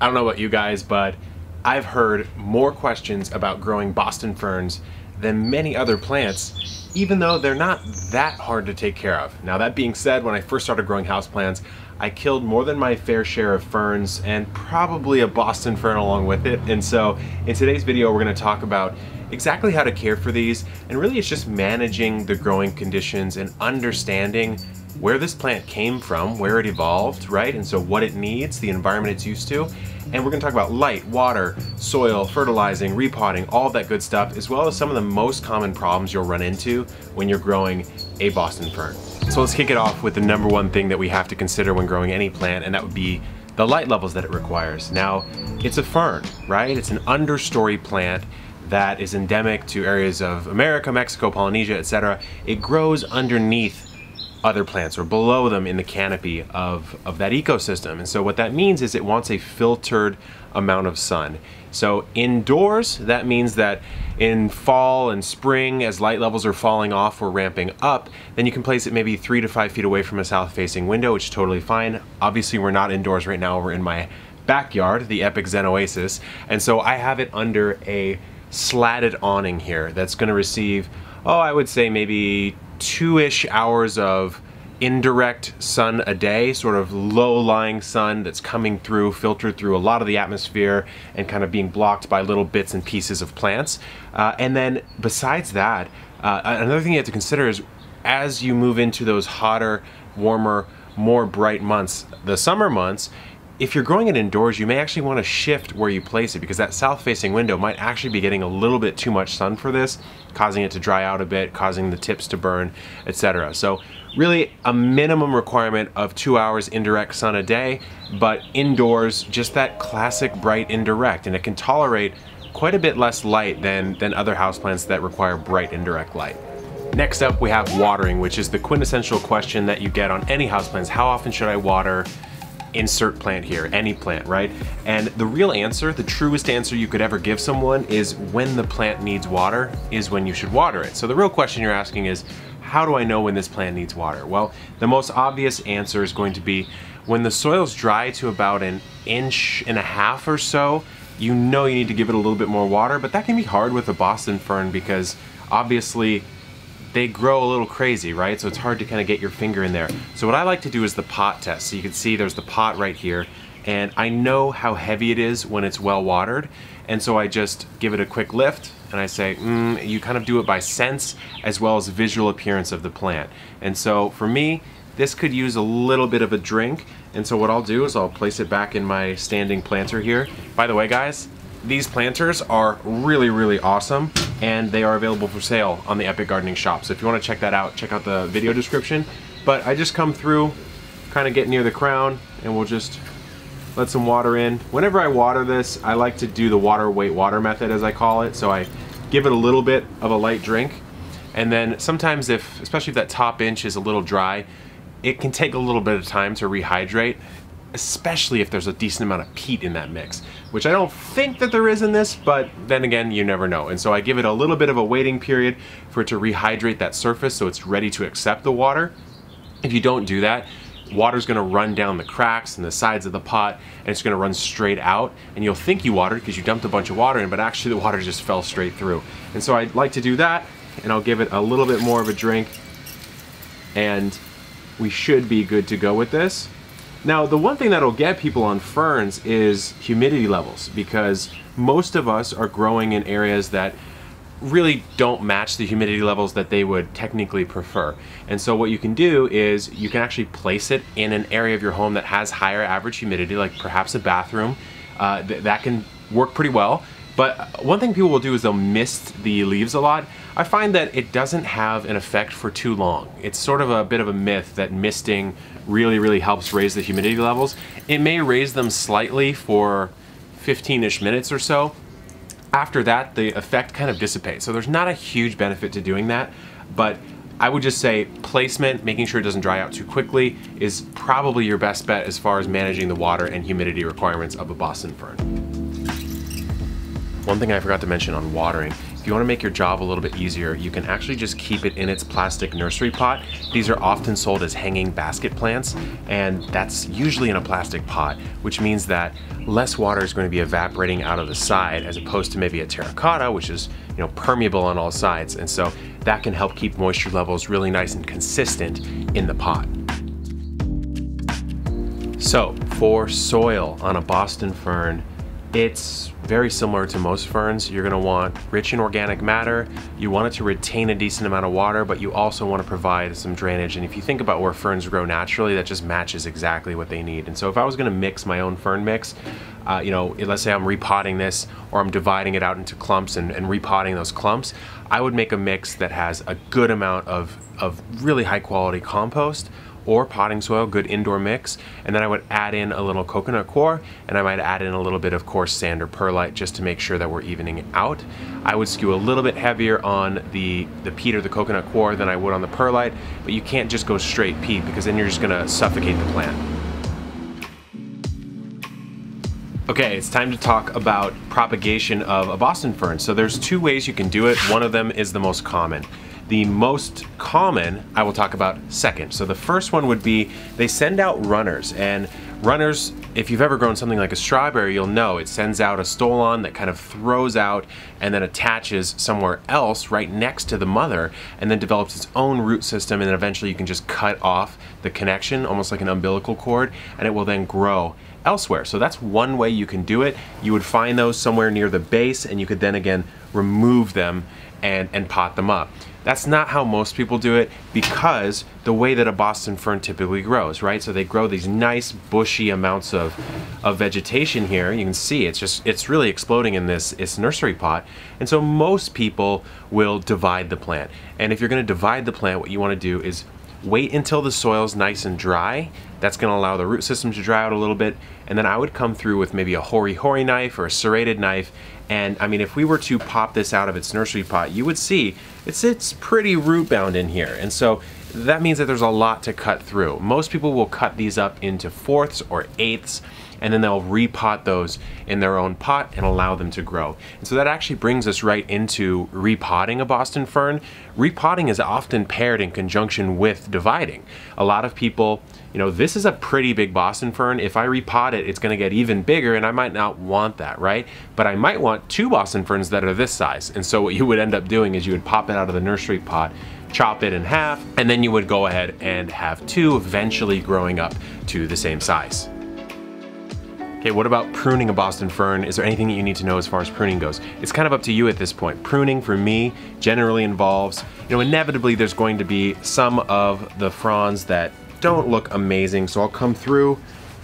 I don't know about you guys, but I've heard more questions about growing Boston ferns than many other plants, even though they're not that hard to take care of. Now, that being said, when I first started growing houseplants, I killed more than my fair share of ferns and probably a Boston fern along with it. And so in today's video, we're going to talk about exactly how to care for these, and really it's just managing the growing conditions and understanding where this plant came from, where it evolved, right? And so what it needs, the environment it's used to. And we're gonna talk about light, water, soil, fertilizing, repotting, all that good stuff, as well as some of the most common problems you'll run into when you're growing a Boston fern. So let's kick it off with the number one thing that we have to consider when growing any plant, and that would be the light levels that it requires. Now, it's a fern, right? It's an understory plant that is endemic to areas of America, Mexico, Polynesia, etc. It grows underneath other plants or below them in the canopy of that ecosystem. And so what that means is it wants a filtered amount of sun. So indoors, that means that in fall and spring, as light levels are falling off or ramping up, then you can place it maybe 3 to 5 feet away from a south-facing window, which is totally fine. Obviously, we're not indoors right now. We're in my backyard, the epic Zen Oasis. And so I have it under a slatted awning here that's gonna receive, I would say maybe 2-ish hours of indirect sun a day, sort of low-lying sun that's coming through, filtered through a lot of the atmosphere and kind of being blocked by little bits and pieces of plants. And then besides that, another thing you have to consider is as you move into those hotter, warmer, more bright months, the summer months, if you're growing it indoors, you may actually want to shift where you place it, because that south-facing window might actually be getting a little bit too much sun for this, causing it to dry out a bit, causing the tips to burn, etc. So really a minimum requirement of 2 hours indirect sun a day, but indoors, just that classic bright indirect, and it can tolerate quite a bit less light than other houseplants that require bright indirect light. Next up, we have watering, which is the quintessential question that you get on any houseplants. How often should I water? Insert plant here, any plant, right? And the real answer, the truest answer you could ever give someone is when the plant needs water is when you should water it. So the real question you're asking is, how do I know when this plant needs water? Well, the most obvious answer is going to be when the soil's dry to about 1.5 inches or so, you know you need to give it a little bit more water, but that can be hard with a Boston fern because obviously they grow a little crazy, right? So it's hard to kind of get your finger in there. So what I like to do is the pot test. So you can see there's the pot right here, and I know how heavy it is when it's well watered. And so I just give it a quick lift and I say, you kind of do it by sense as well as visual appearance of the plant. And so for me, this could use a little bit of a drink. And so what I'll do is I'll place it back in my standing planter here. By the way, guys, these planters are really, really awesome, and they are available for sale on the Epic Gardening shop. So if you want to check that out, check out the video description. But I just come through, kind of get near the crown, and we'll just let some water in. Whenever I water this, I like to do the water weight water method, as I call it. So I give it a little bit of a light drink, and then sometimes especially if that top inch is a little dry, it can take a little bit of time to rehydrate, especially if there's a decent amount of peat in that mix, which I don't think that there is in this, but then again, you never know. And so I give it a little bit of a waiting period for it to rehydrate that surface so it's ready to accept the water. If you don't do that, water's gonna run down the cracks and the sides of the pot, and it's gonna run straight out, and you'll think you watered because you dumped a bunch of water in, but actually the water just fell straight through. And so I like to do that, and I'll give it a little bit more of a drink, and we should be good to go with this. Now, the one thing that'll get people on ferns is humidity levels, because most of us are growing in areas that really don't match the humidity levels that they would technically prefer. And so what you can do is you can actually place it in an area of your home that has higher average humidity, like perhaps a bathroom. That can work pretty well. But one thing people will do is they'll mist the leaves a lot. I find that it doesn't have an effect for too long. It's sort of a bit of a myth that misting really, really helps raise the humidity levels. It may raise them slightly for 15-ish minutes or so. After that, the effect kind of dissipates. So there's not a huge benefit to doing that, but I would just say placement, making sure it doesn't dry out too quickly, is probably your best bet as far as managing the water and humidity requirements of a Boston fern. One thing I forgot to mention on watering if you want to make your job a little bit easier, you can actually just keep it in its plastic nursery pot. These are often sold as hanging basket plants, and that's usually in a plastic pot, which means that less water is going to be evaporating out of the side as opposed to maybe a terracotta, which is, you know, permeable on all sides. And so that can help keep moisture levels really nice and consistent in the pot. So for soil on a Boston fern, it's very similar to most ferns. You're gonna want rich in organic matter. You want it to retain a decent amount of water, but you also want to provide some drainage. And if you think about where ferns grow naturally, that just matches exactly what they need. And so if I was gonna mix my own fern mix, you know, let's say I'm repotting this, or I'm dividing it out into clumps and repotting those clumps, I would make a mix that has a good amount of really high quality compost, or potting soil, good indoor mix, and then I would add in a little coconut coir, and I might add in a little bit of coarse sand or perlite just to make sure that we're evening it out. I would skew a little bit heavier on the peat or the coconut coir than I would on the perlite, but you can't just go straight peat because then you're just gonna suffocate the plant. Okay, it's time to talk about propagation of a Boston fern. So there's two ways you can do it. One of them is the most common. The most common I will talk about second. So the first one would be they send out runners, and runners, if you've ever grown something like a strawberry, you'll know it sends out a stolon that kind of throws out and then attaches somewhere else right next to the mother and then develops its own root system, and then eventually you can just cut off the connection, almost like an umbilical cord, and it will then grow elsewhere. So that's one way you can do it. You would find those somewhere near the base, and you could then again remove them and pot them up. That's not how most people do it, because the way that a Boston fern typically grows, right? So they grow these nice bushy amounts of vegetation here. You can see it's really exploding in this nursery pot. And so most people will divide the plant. And if you're gonna divide the plant, what you wanna do is wait until the soil's nice and dry. That's gonna allow the root system to dry out a little bit. And then I would come through with maybe a hori-hori knife or a serrated knife. And I mean, if we were to pop this out of its nursery pot, you would see it's pretty root bound in here. And so that means that there's a lot to cut through. Most people will cut these up into fourths or eighths, and then they'll repot those in their own pot and allow them to grow. And so that actually brings us right into repotting a Boston fern. Repotting is often paired in conjunction with dividing. A lot of people, you know, this is a pretty big Boston fern. If I repot it, it's gonna get even bigger, and I might not want that, right? But I might want two Boston ferns that are this size. And so what you would end up doing is you would pop it out of the nursery pot, chop it in half, and then you would go ahead and have two eventually growing up to the same size. Okay, what about pruning a Boston fern? Is there anything that you need to know as far as pruning goes? It's kind of up to you at this point. Pruning for me generally involves, you know, inevitably there's going to be some of the fronds that don't look amazing. So I'll come through,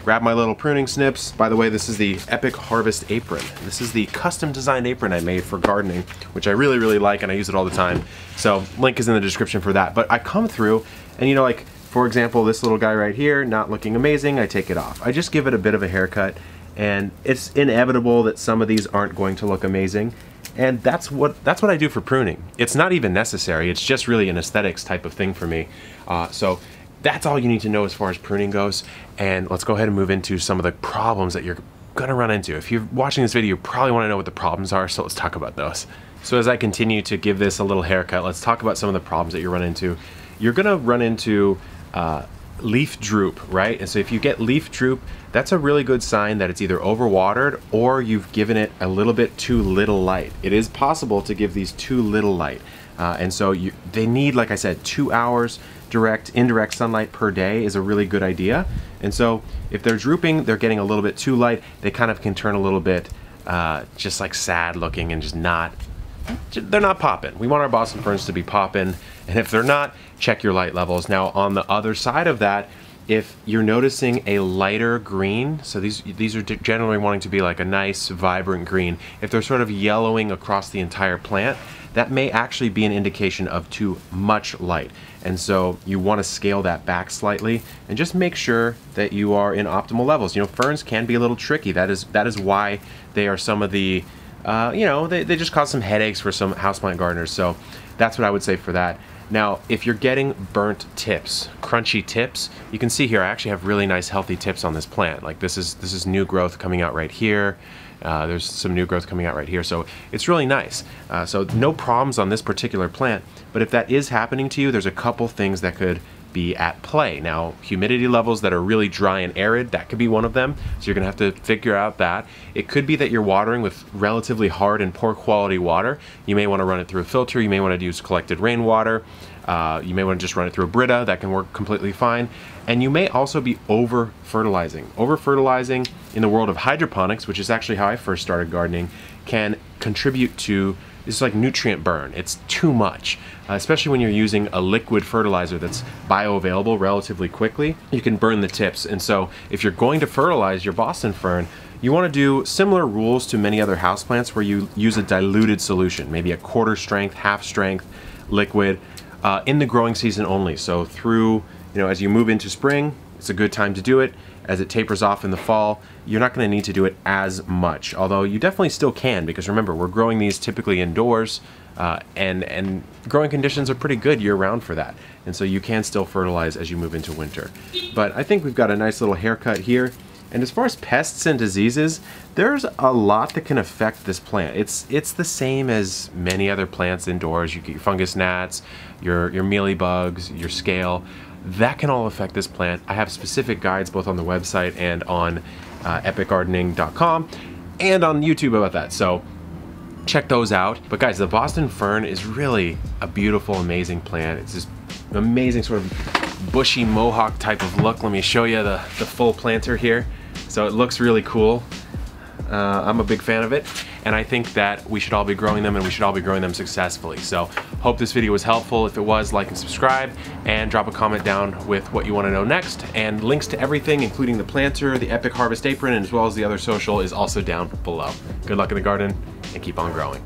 grab my little pruning snips. By the way, this is the Epic Harvest apron. This is the custom designed apron I made for gardening, which I really, really like, and I use it all the time. So link is in the description for that. But I come through and, you know, like, for example, this little guy right here, not looking amazing, I take it off. I just give it a bit of a haircut, and it's inevitable that some of these aren't going to look amazing. And that's what I do for pruning. It's not even necessary, it's just really an aesthetics type of thing for me. So that's all you need to know as far as pruning goes. And let's go ahead and move into some of the problems that you're gonna run into. If you're watching this video, you probably wanna know what the problems are, so let's talk about those. So as I continue to give this a little haircut, let's talk about some of the problems that you run into. You're gonna run into leaf droop, right? And so if you get leaf droop, that's a really good sign that it's either overwatered or you've given it a little bit too little light. It is possible to give these too little light. And so they need, like I said, 2 hours direct, indirect sunlight per day is a really good idea. And so if they're drooping, they're getting a little bit too light, they kind of can turn a little bit just like sad looking and just not, they're not popping. We want our Boston ferns to be popping, and if they're not, check your light levels. Now on the other side of that, if you're noticing a lighter green, so these are generally wanting to be like a nice vibrant green, if they're sort of yellowing across the entire plant, that may actually be an indication of too much light. And so you want to scale that back slightly and just make sure that you are in optimal levels. You know, ferns can be a little tricky. That is why they are some of the you know, they just cause some headaches for some houseplant gardeners. So that's what I would say for that. Now, if you're getting burnt tips, crunchy tips, you can see here I actually have really nice healthy tips on this plant. Like this is new growth coming out right here. There's some new growth coming out right here, so it's really nice. So no problems on this particular plant, but if that is happening to you, there's a couple things that could be at play. Now, humidity levels that are really dry and arid, that could be one of them, so you're gonna have to figure out that. It could be that you're watering with relatively hard and poor quality water. You may wanna run it through a filter, you may wanna use collected rainwater, you may wanna just run it through a Brita, that can work completely fine. And you may also be over-fertilizing. Over-fertilizing in the world of hydroponics, which is actually how I first started gardening, can contribute to it's like nutrient burn. It's too much, especially when you're using a liquid fertilizer that's bioavailable relatively quickly. You can burn the tips, and so if you're going to fertilize your Boston fern, you want to do similar rules to many other houseplants where you use a diluted solution, maybe a quarter strength, half strength liquid in the growing season only. So through, as you move into spring, it's a good time to do it. As it tapers off in the fall, you're not going to need to do it as much, although you definitely still can, because remember, we're growing these typically indoors, and growing conditions are pretty good year-round for that, and so you can still fertilize as you move into winter. But I think we've got a nice little haircut here, and as far as pests and diseases, there's a lot that can affect this plant. It's the same as many other plants indoors. You get your fungus gnats, your mealybugs, your scale. That can all affect this plant. I have specific guides both on the website and on epicgardening.com and on YouTube about that, so check those out. But guys, the Boston fern is really a beautiful, amazing plant. It's this amazing sort of bushy mohawk type of look. Let me show you the full planter here. So it looks really cool. I'm a big fan of it, and I think that we should all be growing them, and we should all be growing them successfully. So hope this video was helpful. If it was, like and subscribe, and drop a comment down with what you want to know next. And links to everything, including the planter, the Epic Harvest apron, and as well as the other social, is also down below. Good luck in the garden, and keep on growing.